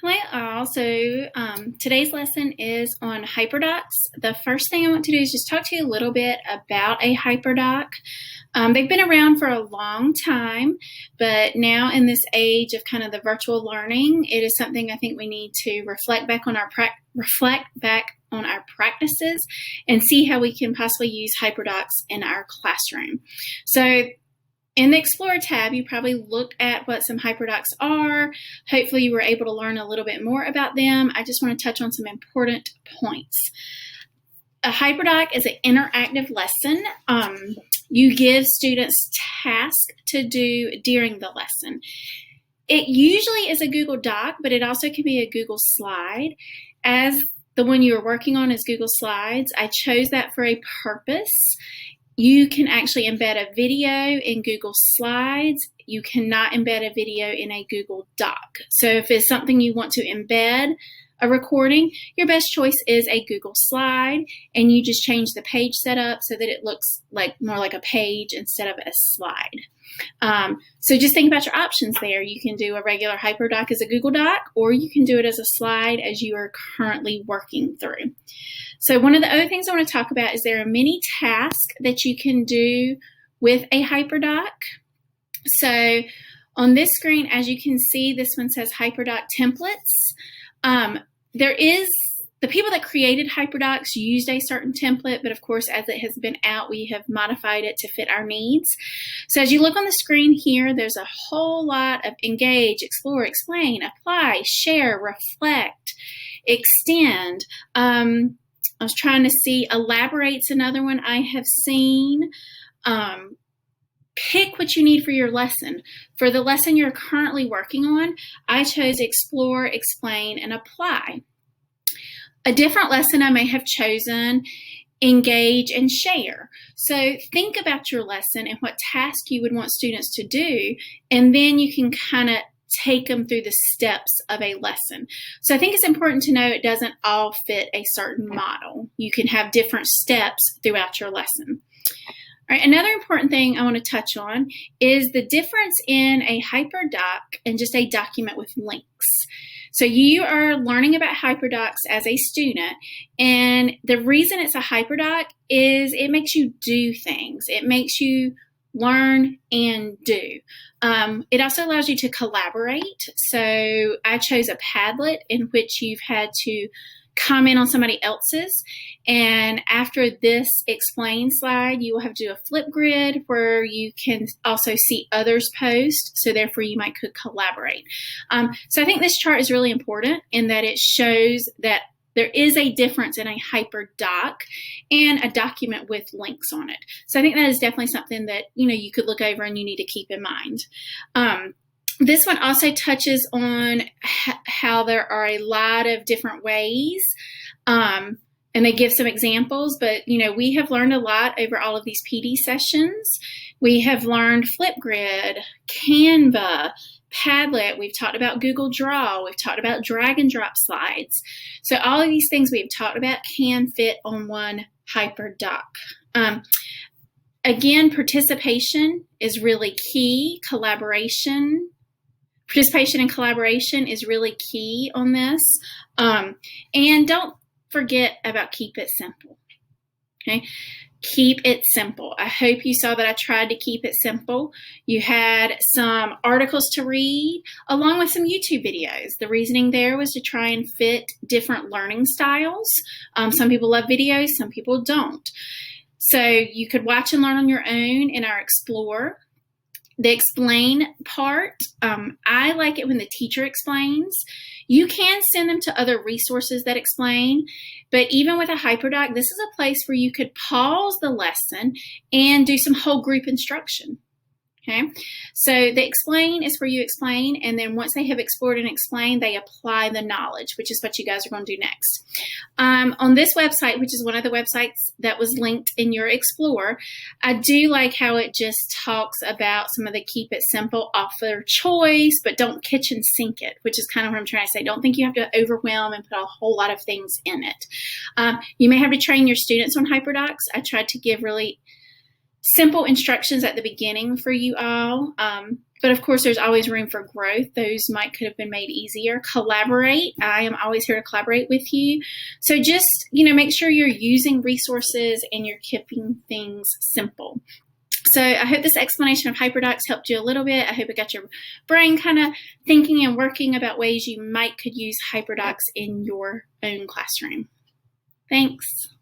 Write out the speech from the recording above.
Hello all. So today's lesson is on Hyperdocs. The first thing I want to do is just talk to you a little bit about a Hyperdoc. They've been around for a long time, but now in this age of kind of the virtual learning, it is something I think we need to reflect back on our practices and see how we can possibly use Hyperdocs in our classroom. So in the Explorer tab, you probably looked at what some Hyperdocs are. Hopefully you were able to learn a little bit more about them. I just want to touch on some important points. A Hyperdoc is an interactive lesson. You give students tasks to do during the lesson. It usually is a Google Doc, but it also can be a Google Slide. As the one you are working on is Google Slides, I chose that for a purpose. You can actually embed a video in Google Slides. You cannot embed a video in a Google Doc. So if it's something you want to embed a recording, your best choice is a Google Slide, and you just change the page setup so that it looks more like a page instead of a slide. So just think about your options there. You can do a regular Hyperdoc as a Google Doc, or you can do it as a slide as you are currently working through. So one of the other things I want to talk about is there are many tasks that you can do with a Hyperdoc. So on this screen, as you can see, this one says Hyperdoc templates. The people that created Hyperdocs used a certain template, but of course, as it has been out, we have modified it to fit our needs. So as you look on the screen here, there's a whole lot of engage, explore, explain, apply, share, reflect, extend. I was trying to see, elaborate's another one I have seen. Pick what you need for your lesson. For the lesson you're currently working on, I chose explore, explain, and apply. A different lesson I may have chosen engage and share. So think about your lesson and what task you would want students to do, and then you can kind of take them through the steps of a lesson. So I think it's important to know it doesn't all fit a certain model. You can have different steps throughout your lesson. All right, another important thing I want to touch on is the difference in a Hyperdoc and just a document with links. So you are learning about Hyperdocs as a student, and the reason it's a Hyperdoc is it makes you do things. It makes you learn and do. It also allows you to collaborate. So I chose a Padlet in which you've had to comment on somebody else's, and after this explain slide, you will have to do a flip grid where you can also see others post, so therefore you could collaborate. So I think this chart is really important in that it shows that there is a difference in a Hyperdoc and a document with links on it. So I think that is definitely something that you could look over and you need to keep in mind. This one also touches on how there are a lot of different ways, and they give some examples, but we have learned a lot over all of these PD sessions. We have learned Flipgrid, Canva, Padlet, we've talked about Google Draw, we've talked about drag and drop slides. So all of these things we've talked about can fit on one Hyperdoc. Again, participation is really key. Participation and collaboration is really key on this. And don't forget about keep it simple. Okay? Keep it simple. I hope you saw that I tried to keep it simple. You had some articles to read along with some YouTube videos. The reasoning there was to try and fit different learning styles. Some people love videos, some people don't. So you could watch and learn on your own in our Explore. The explain part, I like it when the teacher explains. You can send them to other resources that explain, but even with a Hyperdoc, this is a place where you could pause the lesson and do some whole group instruction. Okay, so the explain is where you explain, and then once they have explored and explained, they apply the knowledge, which is what you guys are going to do next. On this website, which is one of the websites that was linked in your Explorer, I do like how it just talks about some of the keep it simple, offer choice, but don't kitchen sink it, which is kind of what I'm trying to say. Don't think you have to overwhelm and put a whole lot of things in it. You may have to train your students on Hyperdocs. I tried to give really simple instructions at the beginning for you all. But of course, there's always room for growth. Those could have been made easier. Collaborate. I am always here to collaborate with you. So just, make sure you're using resources and you're keeping things simple. So I hope this explanation of Hyperdocs helped you a little bit. I hope it got your brain kind of thinking and working about ways you could use Hyperdocs in your own classroom. Thanks.